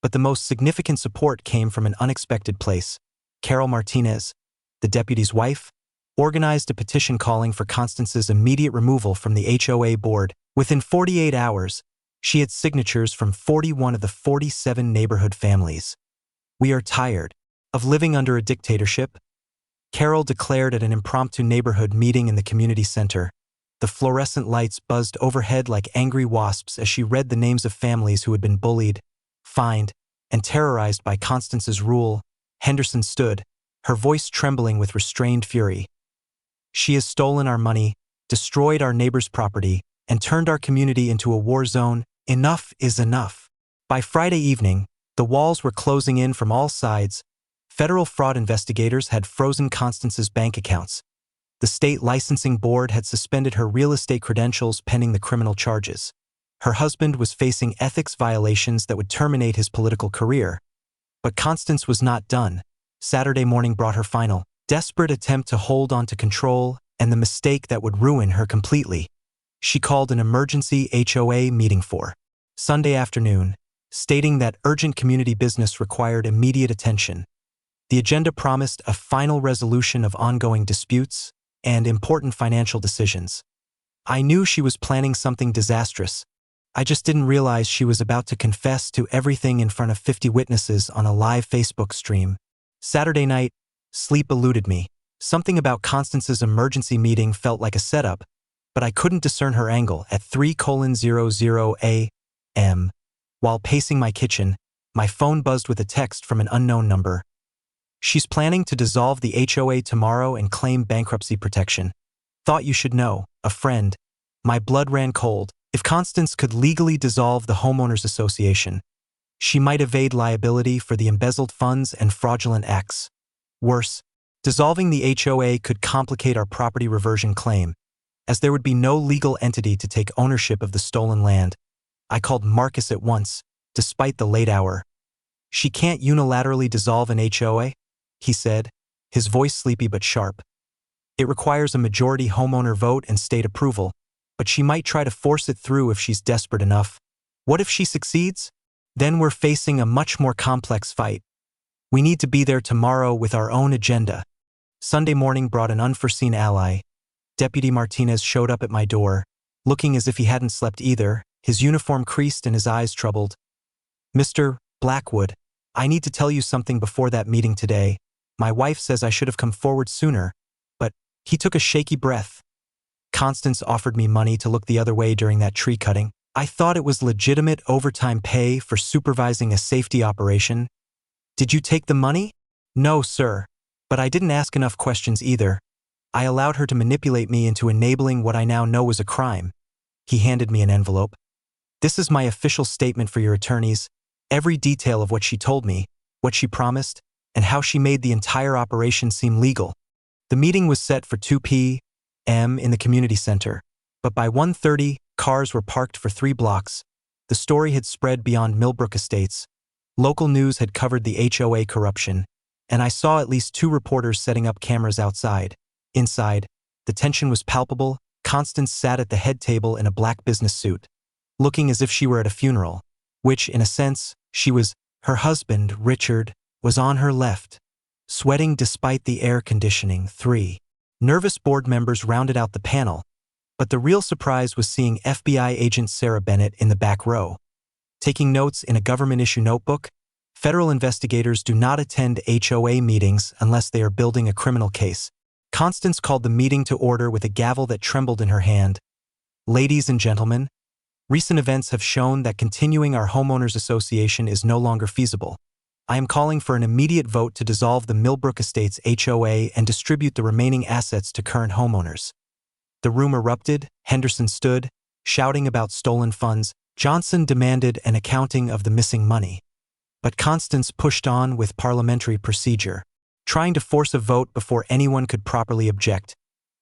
Speaker 1: But the most significant support came from an unexpected place. Carol Martinez, the deputy's wife, organized a petition calling for Constance's immediate removal from the HOA board. Within 48 hours, she had signatures from 41 of the 47 neighborhood families. "We are tired of living under a dictatorship," Carol declared at an impromptu neighborhood meeting in the community center. The fluorescent lights buzzed overhead like angry wasps as she read the names of families who had been bullied, fined, and terrorized by Constance's rule. Henderson stood, her voice trembling with restrained fury. "She has stolen our money, destroyed our neighbors' property, and turned our community into a war zone. Enough is enough." By Friday evening, the walls were closing in from all sides. Federal fraud investigators had frozen Constance's bank accounts. The state licensing board had suspended her real estate credentials pending the criminal charges. Her husband was facing ethics violations that would terminate his political career. But Constance was not done. Saturday morning brought her final, desperate attempt to hold on to control and the mistake that would ruin her completely. She called an emergency HOA meeting for Sunday afternoon, stating that urgent community business required immediate attention. The agenda promised a final resolution of ongoing disputes and important financial decisions. I knew she was planning something disastrous. I just didn't realize she was about to confess to everything in front of 50 witnesses on a live Facebook stream. Saturday night, sleep eluded me. Something about Constance's emergency meeting felt like a setup, but I couldn't discern her angle. At 3:00 a.m., while pacing my kitchen, my phone buzzed with a text from an unknown number. "She's planning to dissolve the HOA tomorrow and claim bankruptcy protection. Thought you should know, a friend." My blood ran cold. If Constance could legally dissolve the homeowners association, she might evade liability for the embezzled funds and fraudulent acts. Worse, dissolving the HOA could complicate our property reversion claim, as there would be no legal entity to take ownership of the stolen land. I called Marcus at once, despite the late hour. "She can't unilaterally dissolve an HOA," he said, his voice sleepy but sharp. "It requires a majority homeowner vote and state approval, but she might try to force it through if she's desperate enough. What if she succeeds? Then we're facing a much more complex fight. We need to be there tomorrow with our own agenda." Sunday morning brought an unforeseen ally. Deputy Martinez showed up at my door, looking as if he hadn't slept either, his uniform creased and his eyes troubled. "Mr. Blackwood, I need to tell you something before that meeting today. My wife says I should have come forward sooner, but..." He took a shaky breath. "Constance offered me money to look the other way during that tree cutting. I thought it was legitimate overtime pay for supervising a safety operation." "Did you take the money?" "No, sir. But I didn't ask enough questions either. I allowed her to manipulate me into enabling what I now know was a crime." He handed me an envelope. "This is my official statement for your attorneys. Every detail of what she told me, what she promised, and how she made the entire operation seem legal." The meeting was set for 2 p.m. in the community center, but by 1:30, cars were parked for 3 blocks. The story had spread beyond Millbrook Estates. Local news had covered the HOA corruption, and I saw at least 2 reporters setting up cameras outside. Inside, the tension was palpable. Constance sat at the head table in a black business suit, looking as if she were at a funeral, which, in a sense, she was. Her husband, Richard, was on her left, sweating despite the air conditioning. 3 nervous board members rounded out the panel, but the real surprise was seeing FBI agent Sarah Bennett in the back row. Taking notes in a government-issue notebook, federal investigators do not attend HOA meetings unless they are building a criminal case. Constance called the meeting to order with a gavel that trembled in her hand. Ladies and gentlemen, recent events have shown that continuing our homeowners association is no longer feasible. I am calling for an immediate vote to dissolve the Millbrook Estates HOA and distribute the remaining assets to current homeowners. The room erupted. Henderson stood, shouting about stolen funds. Johnson demanded an accounting of the missing money. But Constance pushed on with parliamentary procedure, trying to force a vote before anyone could properly object.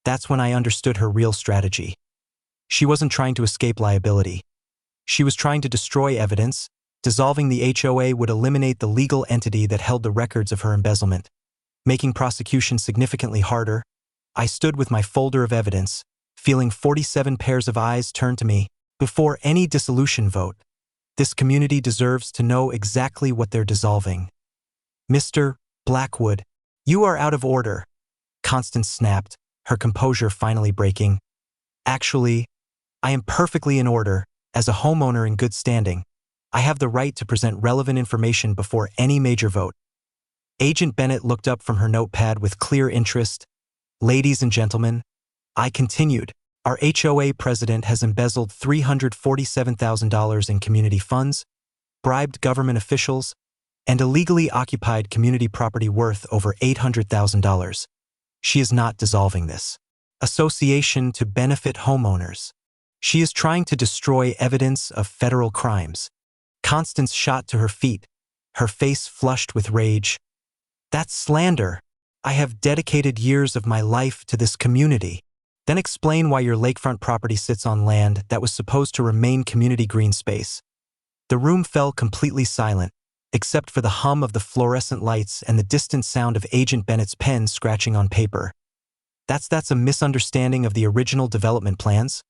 Speaker 1: That's when I understood her real strategy. She wasn't trying to escape liability. She was trying to destroy evidence. Dissolving the HOA would eliminate the legal entity that held the records of her embezzlement, making prosecution significantly harder. I stood with my folder of evidence, feeling 47 pairs of eyes turn to me. Before any dissolution vote, this community deserves to know exactly what they're dissolving. Mr. Blackwood, you are out of order, Constance snapped, her composure finally breaking. Actually, I am perfectly in order. As a homeowner in good standing, I have the right to present relevant information before any major vote. Agent Bennett looked up from her notepad with clear interest. Ladies and gentlemen, I continued, our HOA president has embezzled $347,000 in community funds, bribed government officials, and illegally occupied community property worth over $800,000. She is not dissolving this association to benefit homeowners. She is trying to destroy evidence of federal crimes. Constance shot to her feet, her face flushed with rage. That's slander. I have dedicated years of my life to this community. Then explain why your lakefront property sits on land that was supposed to remain community green space. The room fell completely silent, except for the hum of the fluorescent lights and the distant sound of Agent Bennett's pen scratching on paper. That's a misunderstanding of the original development plans,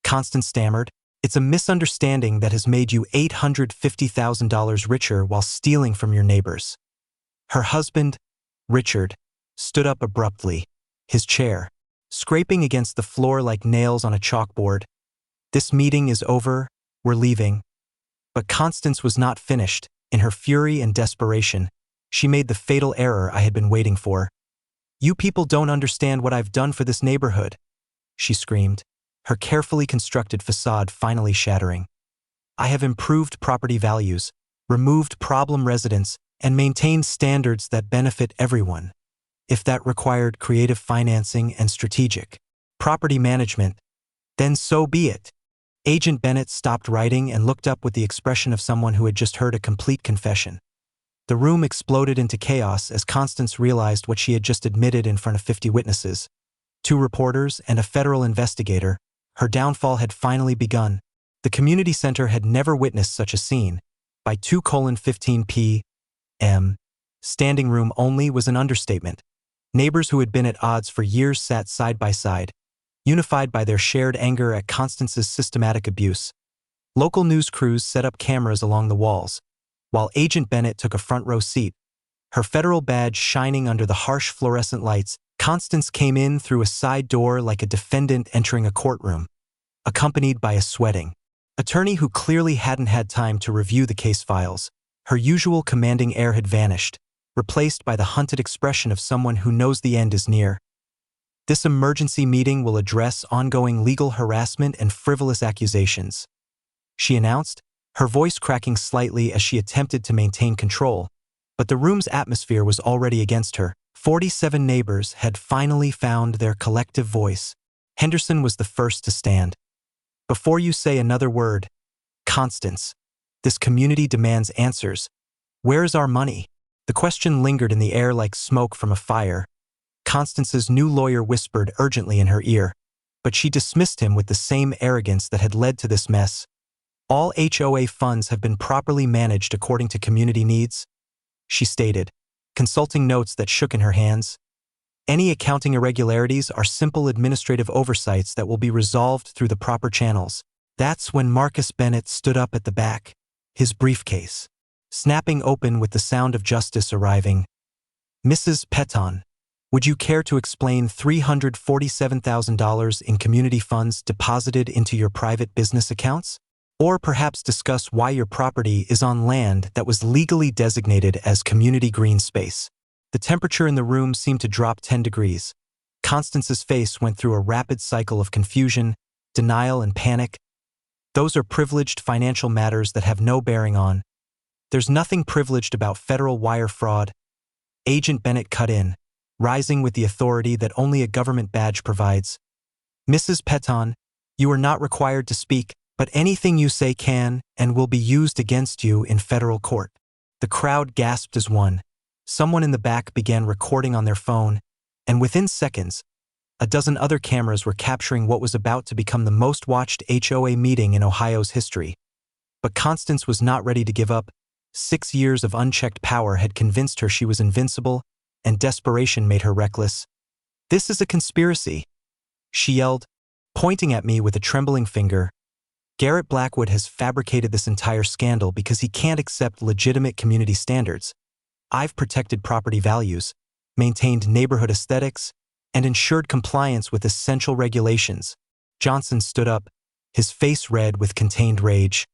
Speaker 1: Constance stammered. It's a misunderstanding that has made you $850,000 richer while stealing from your neighbors. Her husband, Richard, stood up abruptly, his chair scraping against the floor like nails on a chalkboard. This meeting is over, we're leaving. But Constance was not finished. In her fury and desperation, she made the fatal error I had been waiting for. You people don't understand what I've done for this neighborhood, she screamed, her carefully constructed facade finally shattering. I have improved property values, removed problem residents, and maintained standards that benefit everyone. If that required creative financing and strategic property management, then so be it. Agent Bennett stopped writing and looked up with the expression of someone who had just heard a complete confession. The room exploded into chaos as Constance realized what she had just admitted in front of 50 witnesses, 2 reporters and a federal investigator. Her downfall had finally begun. The community center had never witnessed such a scene. By 2:15 p.m., standing room only was an understatement. Neighbors who had been at odds for years sat side by side, unified by their shared anger at Constance's systematic abuse. Local news crews set up cameras along the walls, while Agent Bennett took a front row seat, her federal badge shining under the harsh fluorescent lights. Constance came in through a side door like a defendant entering a courtroom, accompanied by a sweating attorney who clearly hadn't had time to review the case files. Her usual commanding air had vanished, replaced by the hunted expression of someone who knows the end is near. This emergency meeting will address ongoing legal harassment and frivolous accusations, she announced, her voice cracking slightly as she attempted to maintain control. But the room's atmosphere was already against her. 47 neighbors had finally found their collective voice. Henderson was the first to stand. Before you say another word, Constance, this community demands answers. Where is our money? The question lingered in the air like smoke from a fire. Constance's new lawyer whispered urgently in her ear, but she dismissed him with the same arrogance that had led to this mess. All HOA funds have been properly managed according to community needs, she stated, consulting notes that shook in her hands. Any accounting irregularities are simple administrative oversights that will be resolved through the proper channels. That's when Marcus Bennett stood up at the back, his briefcase snapping open with the sound of justice arriving. Mrs. Peton, would you care to explain $347,000 in community funds deposited into your private business accounts? Or perhaps discuss why your property is on land that was legally designated as community green space? The temperature in the room seemed to drop 10 degrees. Constance's face went through a rapid cycle of confusion, denial, and panic. Those are privileged financial matters that have no bearing on. There's nothing privileged about federal wire fraud. Agent Bennett cut in, rising with the authority that only a government badge provides. Mrs. Peton, you are not required to speak, but anything you say can and will be used against you in federal court. The crowd gasped as one. Someone in the back began recording on their phone, and within seconds, a dozen other cameras were capturing what was about to become the most watched HOA meeting in Ohio's history. But Constance was not ready to give up. 6 years of unchecked power had convinced her she was invincible, and desperation made her reckless. "This is a conspiracy," she yelled, pointing at me with a trembling finger. "Garrett Blackwood has fabricated this entire scandal because he can't accept legitimate community standards. I've protected property values, maintained neighborhood aesthetics, and ensured compliance with essential regulations." Johnson stood up, his face red with contained rage.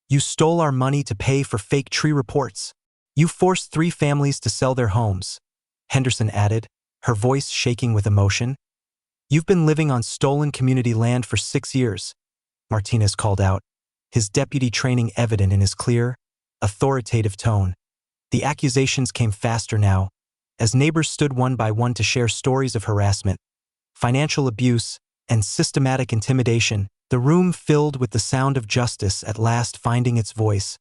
Speaker 1: "You stole our money to pay for fake tree reports. You forced 3 families to sell their homes," Henderson added, her voice shaking with emotion. "You've been living on stolen community land for 6 years, Martinez called out, his deputy training evident in his clear, authoritative tone. The accusations came faster now, as neighbors stood one by one to share stories of harassment, financial abuse, and systematic intimidation. The room filled with the sound of justice at last finding its voice,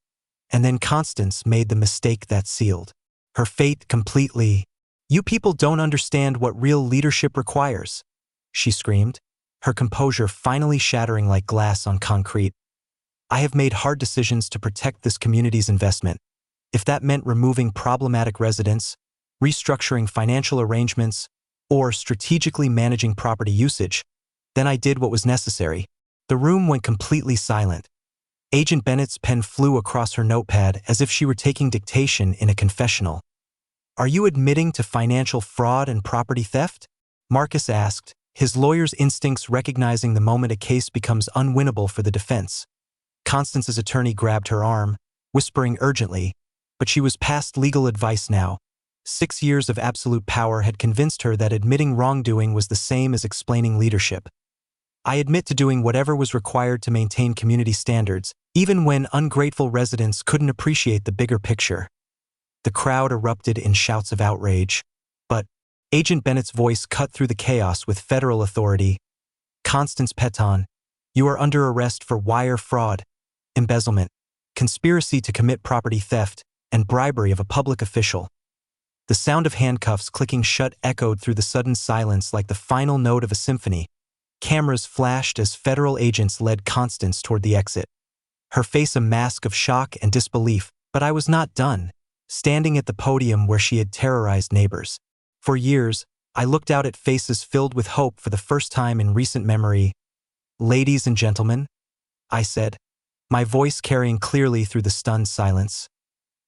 Speaker 1: and then Constance made the mistake that sealed her fate completely. "You people don't understand what real leadership requires," she screamed, her composure finally shattering like glass on concrete. "I have made hard decisions to protect this community's investment. If that meant removing problematic residents, restructuring financial arrangements, or strategically managing property usage, then I did what was necessary." The room went completely silent. Agent Bennett's pen flew across her notepad as if she were taking dictation in a confessional. "Are you admitting to financial fraud and property theft?" Marcus asked, his lawyer's instincts recognizing the moment a case becomes unwinnable for the defense. Constance's attorney grabbed her arm, whispering urgently, but she was past legal advice now. 6 years of absolute power had convinced her that admitting wrongdoing was the same as explaining leadership. "I admit to doing whatever was required to maintain community standards, even when ungrateful residents couldn't appreciate the bigger picture." The crowd erupted in shouts of outrage. But Agent Bennett's voice cut through the chaos with federal authority. "Constance Peton, you are under arrest for wire fraud, embezzlement, conspiracy to commit property theft, and bribery of a public official." The sound of handcuffs clicking shut echoed through the sudden silence like the final note of a symphony. Cameras flashed as federal agents led Constance toward the exit, her face a mask of shock and disbelief. But I was not done. Standing at the podium where she had terrorized neighbors for years, I looked out at faces filled with hope for the first time in recent memory. "Ladies and gentlemen," I said, my voice carrying clearly through the stunned silence,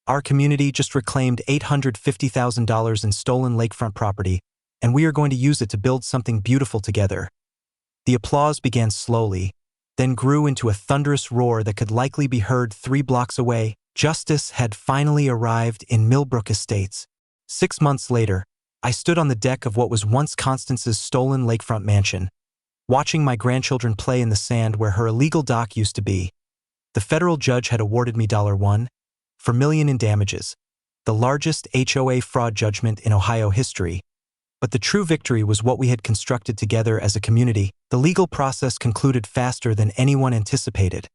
Speaker 1: "our community just reclaimed $850,000 in stolen lakefront property, and we are going to use it to build something beautiful together." The applause began slowly, then grew into a thunderous roar that could likely be heard 3 blocks away. Justice had finally arrived in Millbrook Estates. 6 months later, I stood on the deck of what was once Constance's stolen lakefront mansion, watching my grandchildren play in the sand where her illegal dock used to be. The federal judge had awarded me $1 million in damages, the largest HOA fraud judgment in Ohio history. But the true victory was what we had constructed together as a community. The legal process concluded faster than anyone anticipated.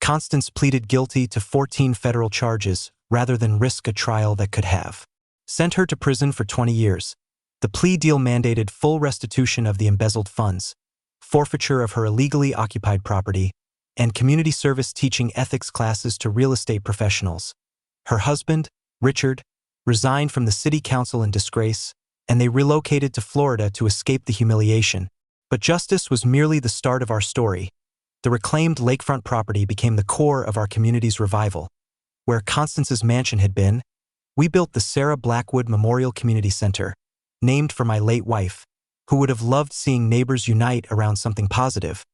Speaker 1: Constance pleaded guilty to 14 federal charges rather than risk a trial that could have sent her to prison for 20 years. The plea deal mandated full restitution of the embezzled funds, forfeiture of her illegally occupied property, and community service teaching ethics classes to real estate professionals. Her husband, Richard, resigned from the city council in disgrace, and they relocated to Florida to escape the humiliation. But justice was merely the start of our story. The reclaimed lakefront property became the core of our community's revival. Where Constance's mansion had been, we built the Sarah Blackwood Memorial Community Center, named for my late wife, who would have loved seeing neighbors unite around something positive.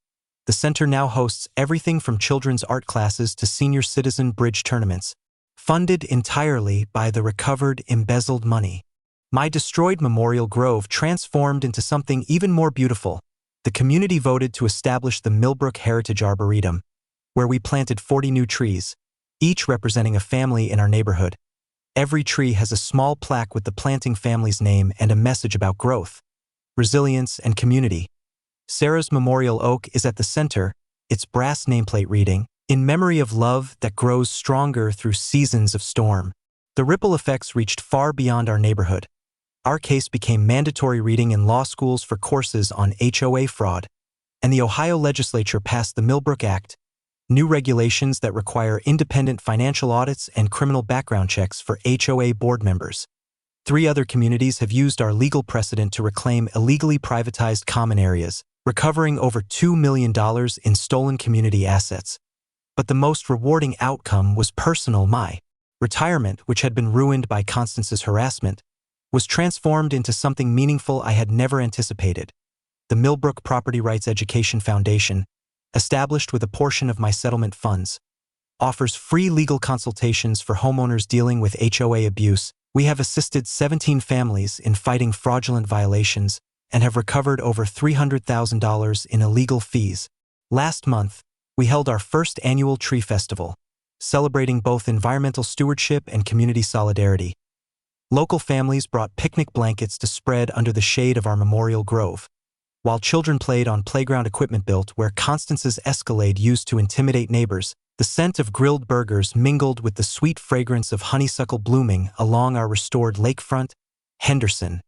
Speaker 1: The center now hosts everything from children's art classes to senior citizen bridge tournaments, funded entirely by the recovered embezzled money. My destroyed Memorial Grove transformed into something even more beautiful. The community voted to establish the Millbrook Heritage Arboretum, where we planted 40 new trees, each representing a family in our neighborhood. Every tree has a small plaque with the planting family's name and a message about growth, resilience, and community. Sarah's memorial oak is at the center, its brass nameplate reading, "In memory of love that grows stronger through seasons of storm." The ripple effects reached far beyond our neighborhood. Our case became mandatory reading in law schools for courses on HOA fraud, and the Ohio legislature passed the Millbrook Act, new regulations that require independent financial audits and criminal background checks for HOA board members. 3 other communities have used our legal precedent to reclaim illegally privatized common areas, recovering over $2 million in stolen community assets. But the most rewarding outcome was personal. My retirement, which had been ruined by Constance's harassment, was transformed into something meaningful I had never anticipated. The Millbrook Property Rights Education Foundation, established with a portion of my settlement funds, offers free legal consultations for homeowners dealing with HOA abuse. We have assisted 17 families in fighting fraudulent violations and have recovered over $300,000 in illegal fees. Last month, we held our first annual tree festival, celebrating both environmental stewardship and community solidarity. Local families brought picnic blankets to spread under the shade of our Memorial Grove, while children played on playground equipment built where Constance's Escalade used to intimidate neighbors. The scent of grilled burgers mingled with the sweet fragrance of honeysuckle blooming along our restored lakefront. Henderson,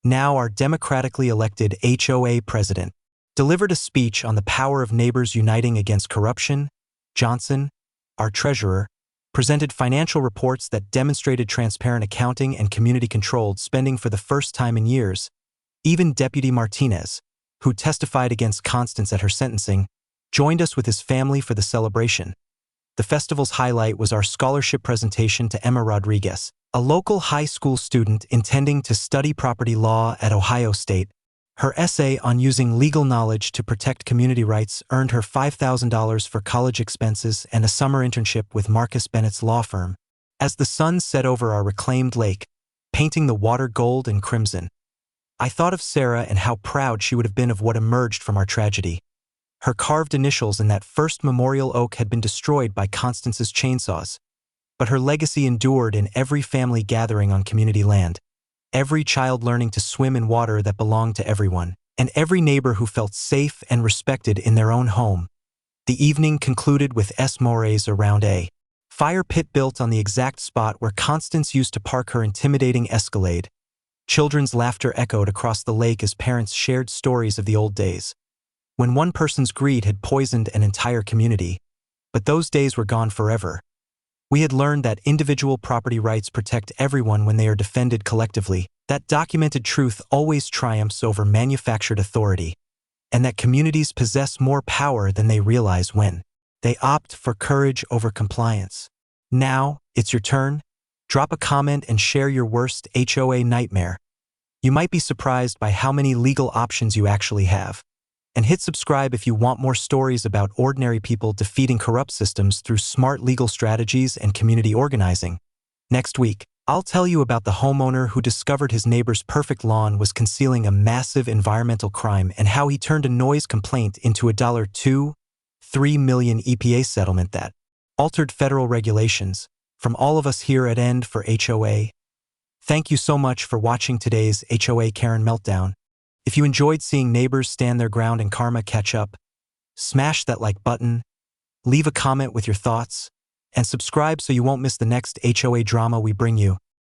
Speaker 1: now our democratically elected HOA president, delivered a speech on the power of neighbors uniting against corruption. Johnson, our treasurer, presented financial reports that demonstrated transparent accounting and community-controlled spending for the first time in years. Even Deputy Martinez, who testified against Constance at her sentencing, joined us with his family for the celebration. The festival's highlight was our scholarship presentation to Emma Rodriguez, a local high school student intending to study property law at Ohio State. Her essay on using legal knowledge to protect community rights earned her $5,000 for college expenses and a summer internship with Marcus Bennett's law firm. As the sun set over our reclaimed lake, painting the water gold and crimson, I thought of Sarah and how proud she would have been of what emerged from our tragedy. Her carved initials in that first memorial oak had been destroyed by Constance's chainsaws, but her legacy endured in every family gathering on community land, every child learning to swim in water that belonged to everyone, and every neighbor who felt safe and respected in their own home. The evening concluded with mores around a fire pit built on the exact spot where Constance used to park her intimidating Escalade. Children's laughter echoed across the lake as parents shared stories of the old days, when one person's greed had poisoned an entire community. But those days were gone forever. We had learned that individual property rights protect everyone when they are defended collectively, that documented truth always triumphs over manufactured authority, and that communities possess more power than they realize when they opt for courage over compliance. Now, it's your turn. Drop a comment and share your worst HOA nightmare. You might be surprised by how many legal options you actually have. And hit subscribe if you want more stories about ordinary people defeating corrupt systems through smart legal strategies and community organizing. Next week, I'll tell you about the homeowner who discovered his neighbor's perfect lawn was concealing a massive environmental crime and how he turned a noise complaint into a $2.3 million EPA settlement that altered federal regulations. From all of us here at End for HOA, thank you so much for watching today's HOA Karen Meltdown. If you enjoyed seeing neighbors stand their ground and karma catch up, smash that like button, leave a comment with your thoughts, and subscribe so you won't miss the next HOA drama we bring you.